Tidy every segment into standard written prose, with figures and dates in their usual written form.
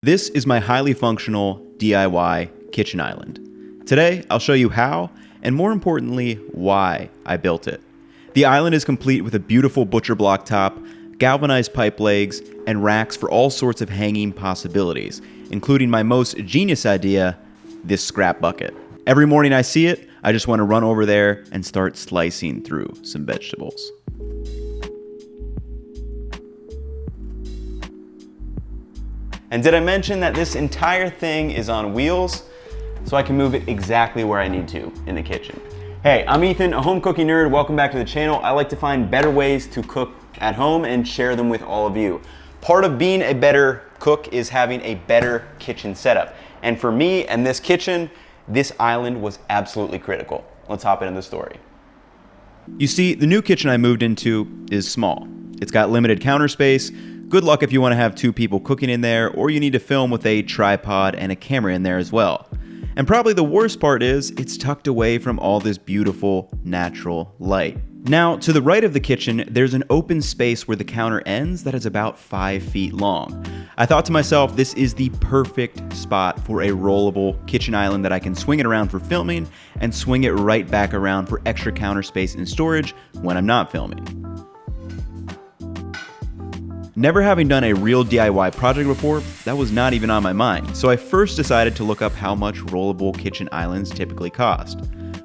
This is my highly functional DIY kitchen island. Today, I'll show you how, and more importantly, why I built it. The island is complete with a beautiful butcher block top, galvanized pipe legs, and racks for all sorts of hanging possibilities, including my most genius idea, this scrap bucket. Every morning I see it, I just want to run over there and start slicing through some vegetables. And did I mention that this entire thing is on wheels so I can move it exactly where I need to in the kitchen? Hey, I'm Ethan, a home cooking nerd. Welcome back to the channel. I like to find better ways to cook at home and share them with all of you. Part of being a better cook is having a better kitchen setup. And for me and this kitchen, this island was absolutely critical. Let's hop into the story. You see, the new kitchen I moved into is small. It's got limited counter space. Good luck if you want to have two people cooking in there, or you need to film with a tripod and a camera in there as well. And probably the worst part is, it's tucked away from all this beautiful, natural light. Now, to the right of the kitchen, there's an open space where the counter ends that is about 5 feet long. I thought to myself, this is the perfect spot for a rollable kitchen island that I can swing it around for filming and swing it right back around for extra counter space and storage when I'm not filming. Never having done a real DIY project before, that was not even on my mind, so I first decided to look up how much rollable kitchen islands typically cost.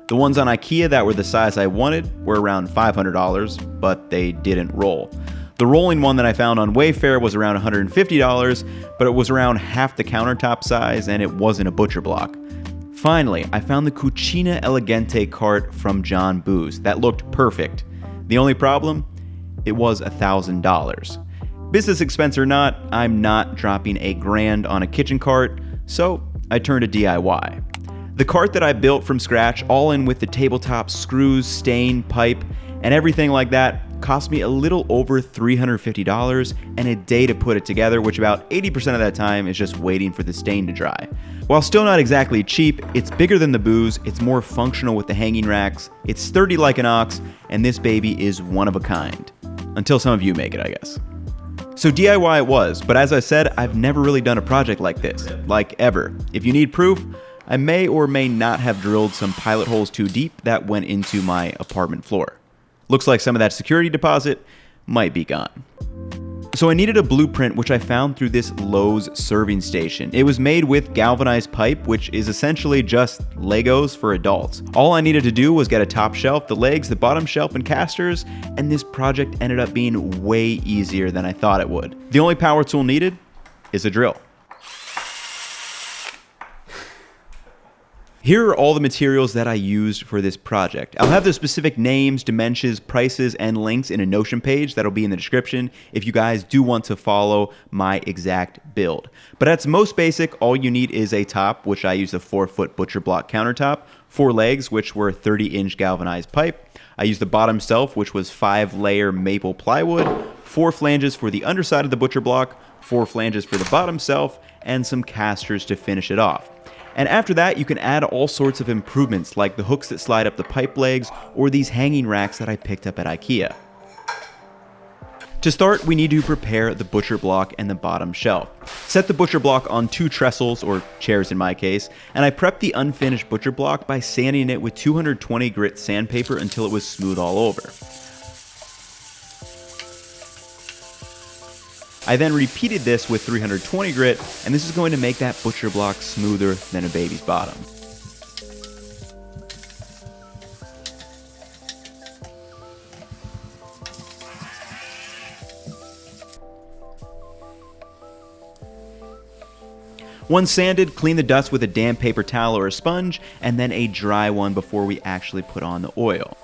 The ones on IKEA that were the size I wanted were around $500, but they didn't roll. The rolling one that I found on Wayfair was around $150, but it was around half the countertop size and it wasn't a butcher block. Finally, I found the Cucina Elegante cart from John Booz that looked perfect. The only problem? It was $1,000. Business expense or not, I'm not dropping $1,000 on a kitchen cart, so I turned to DIY. The cart that I built from scratch, all in with the tabletop screws, stain, pipe, and everything like that, cost me a little over $350 and a day to put it together, which about 80% of that time is just waiting for the stain to dry. While still not exactly cheap, it's bigger than the Booz, it's more functional with the hanging racks, it's sturdy like an ox, and this baby is one of a kind. Until some of you make it, I guess. So DIY it was, but as I said, I've never really done a project like this, like ever. If you need proof, I may or may not have drilled some pilot holes too deep that went into my apartment floor. Looks like some of that security deposit might be gone. So I needed a blueprint, which I found through this Lowe's serving station. It was made with galvanized pipe, which is essentially just Legos for adults. All I needed to do was get a top shelf, the legs, the bottom shelf, and casters, and this project ended up being way easier than I thought it would. The only power tool needed is a drill. Here are all the materials that I used for this project. I'll have the specific names, dimensions, prices, and links in a Notion page that'll be in the description if you guys do want to follow my exact build. But at its most basic, all you need is a top, which I used a 4-foot butcher block countertop, 4 legs, which were 30-inch galvanized pipe. I used the bottom shelf, which was 5-layer maple plywood, 4 flanges for the underside of the butcher block, 4 flanges for the bottom shelf, and some casters to finish it off. And after that, you can add all sorts of improvements like the hooks that slide up the pipe legs or these hanging racks that I picked up at IKEA. To start, we need to prepare the butcher block and the bottom shelf. Set the butcher block on 2 trestles, or chairs in my case, and I prepped the unfinished butcher block by sanding it with 220 grit sandpaper until it was smooth all over. I then repeated this with 320 grit, and this is going to make that butcher block smoother than a baby's bottom. Once sanded, clean the dust with a damp paper towel or a sponge, and then a dry one before we actually put on the oil.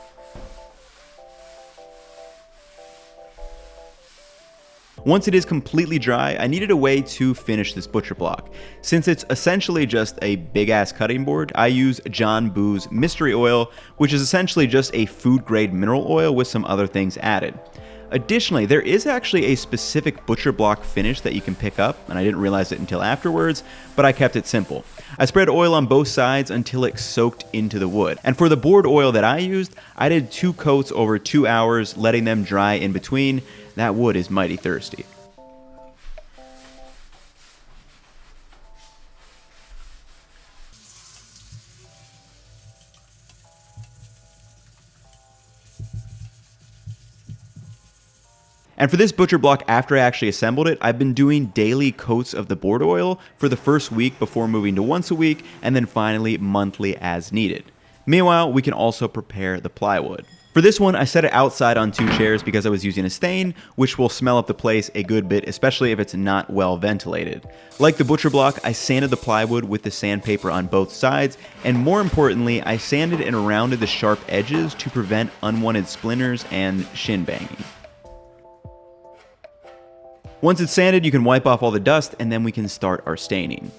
Once it is completely dry, I needed a way to finish this butcher block. Since it's essentially just a big-ass cutting board, I use John Booz Mystery Oil, which is essentially just a food-grade mineral oil with some other things added. Additionally, there is actually a specific butcher block finish that you can pick up, and I didn't realize it until afterwards, but I kept it simple. I spread oil on both sides until it soaked into the wood. And for the board oil that I used, I did 2 coats over 2 hours, letting them dry in between. That wood is mighty thirsty. And for this butcher block, after I actually assembled it, I've been doing daily coats of the board oil for the first week before moving to once a week, and then finally monthly as needed. Meanwhile, we can also prepare the plywood. For this one, I set it outside on 2 chairs because I was using a stain, which will smell up the place a good bit, especially if it's not well ventilated. Like the butcher block, I sanded the plywood with the sandpaper on both sides, and more importantly, I sanded and rounded the sharp edges to prevent unwanted splinters and shin banging. Once it's sanded, you can wipe off all the dust, and then we can start our staining.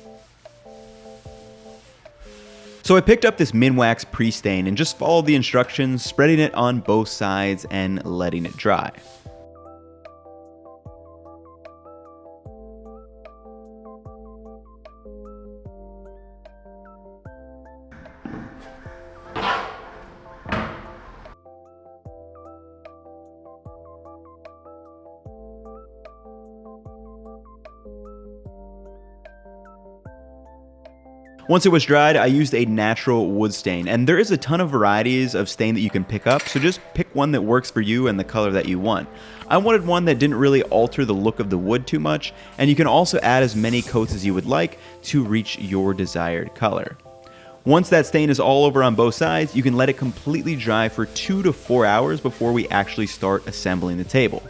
So I picked up this Minwax pre-stain and just followed the instructions, spreading it on both sides and letting it dry. Once it was dried, I used a natural wood stain, and there is a ton of varieties of stain that you can pick up, so just pick one that works for you and the color that you want. I wanted one that didn't really alter the look of the wood too much, and you can also add as many coats as you would like to reach your desired color. Once that stain is all over on both sides, you can let it completely dry for 2 to 4 hours before we actually start assembling the table.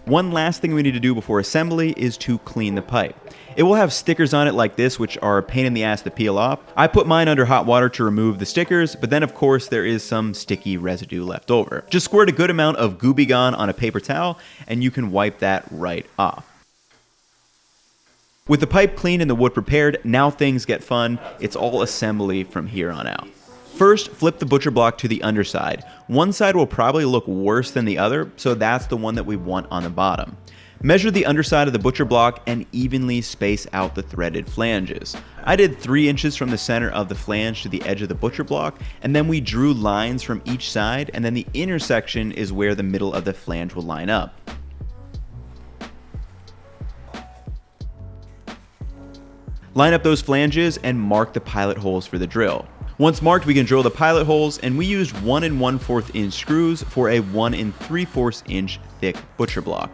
One last thing we need to do before assembly is to clean the pipe. It will have stickers on it like this, which are a pain in the ass to peel off. I put mine under hot water to remove the stickers, but then of course there is some sticky residue left over. Just squirt a good amount of Gooby Gone on a paper towel and you can wipe that right off. With the pipe clean and the wood prepared, now things get fun. It's all assembly from here on out. First, flip the butcher block to the underside. One side will probably look worse than the other, so that's the one that we want on the bottom. Measure the underside of the butcher block and evenly space out the threaded flanges. I did 3 inches from the center of the flange to the edge of the butcher block, and then we drew lines from each side, and then the intersection is where the middle of the flange will line up. Line up those flanges and mark the pilot holes for the drill. Once marked, we can drill the pilot holes, and we used 1 1/4 inch screws for a 1 3/4 inch thick butcher block.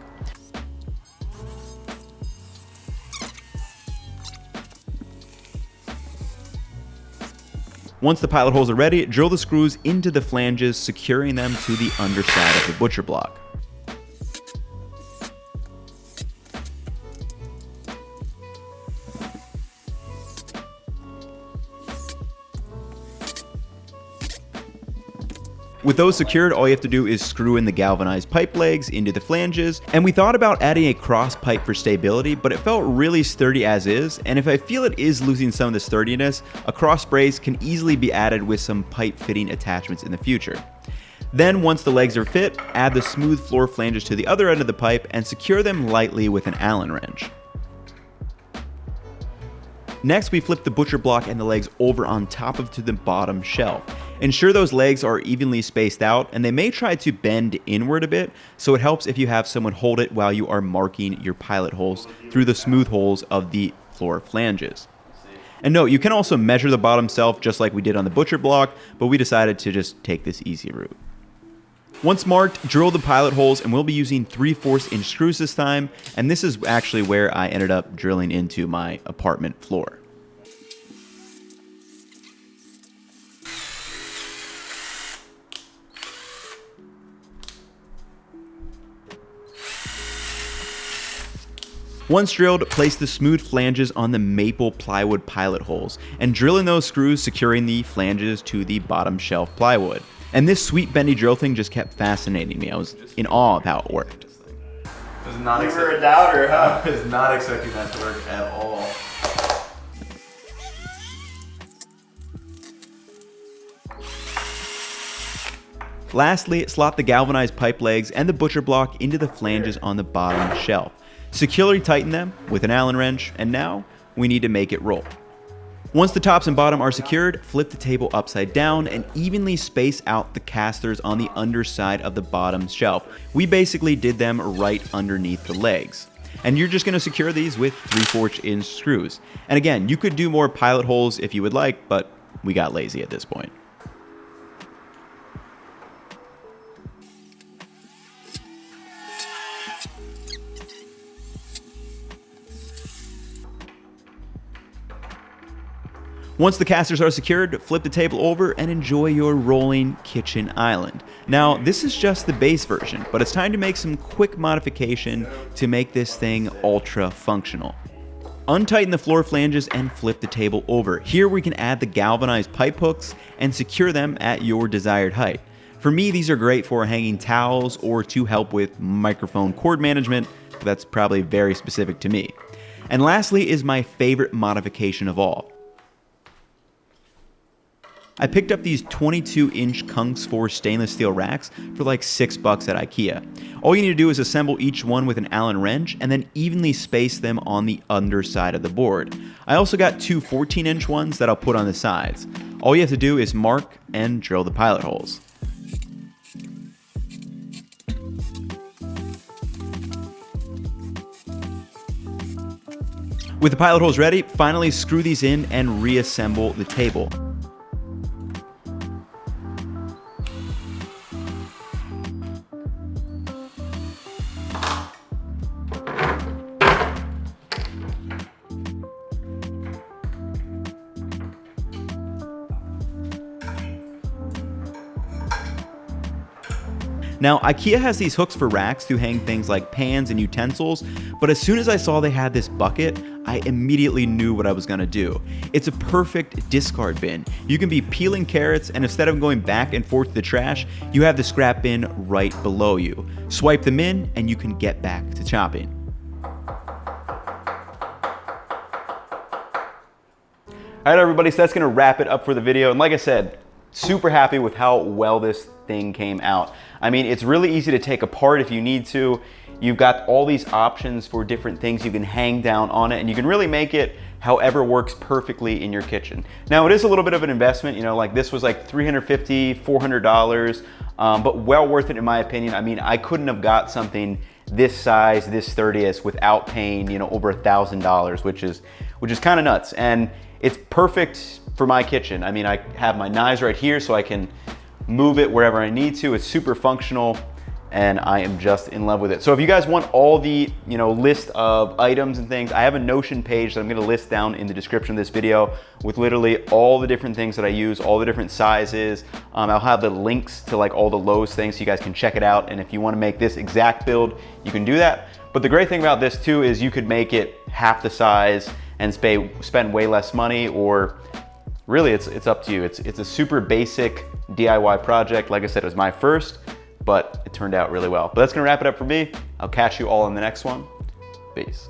Once the pilot holes are ready, drill the screws into the flanges, securing them to the underside of the butcher block. With those secured, all you have to do is screw in the galvanized pipe legs into the flanges, and we thought about adding a cross pipe for stability, but it felt really sturdy as is, and if I feel it is losing some of the sturdiness, a cross brace can easily be added with some pipe fitting attachments in the future. Then once the legs are fit, add the smooth floor flanges to the other end of the pipe and secure them lightly with an Allen wrench. Next, we flip the butcher block and the legs over on top of to the bottom shelf. Ensure those legs are evenly spaced out, and they may try to bend inward a bit, so it helps if you have someone hold it while you are marking your pilot holes through the smooth holes of the floor flanges. And note, you can also measure the bottom shelf just like we did on the butcher block, but we decided to just take this easy route. Once marked, drill the pilot holes, and we'll be using 3/4 inch screws this time, and this is actually where I ended up drilling into my apartment floor. Once drilled, place the smooth flanges on the maple plywood pilot holes, and drill in those screws, securing the flanges to the bottom shelf plywood. And this sweet bendy drill thing just kept fascinating me. I was in awe of how it worked. You were a doubter, huh? I was not expecting that to work at all. Lastly, slot the galvanized pipe legs and the butcher block into the flanges on the bottom shelf. Securely tighten them with an Allen wrench, and now we need to make it roll. Once the tops and bottom are secured, flip the table upside down and evenly space out the casters on the underside of the bottom shelf. We basically did them right underneath the legs. And you're just going to secure these with 3/4 inch screws. And again, you could do more pilot holes if you would like, but we got lazy at this point. Once the casters are secured, flip the table over and enjoy your rolling kitchen island. Now, this is just the base version, but it's time to make some quick modification to make this thing ultra functional. Untighten the floor flanges and flip the table over. Here we can add the galvanized pipe hooks and secure them at your desired height. For me, these are great for hanging towels or to help with microphone cord management, but that's probably very specific to me. And lastly is my favorite modification of all. I picked up these 22-inch Kungsfors stainless steel racks for like $6 at IKEA. All you need to do is assemble each one with an Allen wrench and then evenly space them on the underside of the board. I also got two 14-inch ones that I'll put on the sides. All you have to do is mark and drill the pilot holes. With the pilot holes ready, finally screw these in and reassemble the table. Now, IKEA has these hooks for racks to hang things like pans and utensils, but as soon as I saw they had this bucket, I immediately knew what I was gonna do. It's a perfect discard bin. You can be peeling carrots, and instead of going back and forth to the trash, you have the scrap bin right below you. Swipe them in, and you can get back to chopping. All right, everybody, so that's gonna wrap it up for the video. And like I said, super happy with how well this thing came out. I mean, it's really easy to take apart if you need to. You've got all these options for different things you can hang down on it, and you can really make it however works perfectly in your kitchen. Now, it is a little bit of an investment, you know, like this was like $350, $400, but well worth it in my opinion. I mean, I couldn't have got something this size, this sturdiest without paying, you know, over $1,000, which is kind of nuts. And it's perfect for my kitchen. I mean, I have my knives right here so I can move it wherever I need to. It's super functional and I am just in love with it. So if you guys want all the, you know, list of items and things, I have a Notion page that I'm gonna list down in the description of this video with literally all the different things that I use, all the different sizes. I'll have the links to like all the Lowe's things so you guys can check it out. And if you wanna make this exact build, you can do that. But the great thing about this too is you could make it half the size and spend way less money, or really it's up to you. It's a super basic DIY project. Like I said, it was my first, but it turned out really well. But that's gonna wrap it up for me. I'll catch you all in the next one. Peace.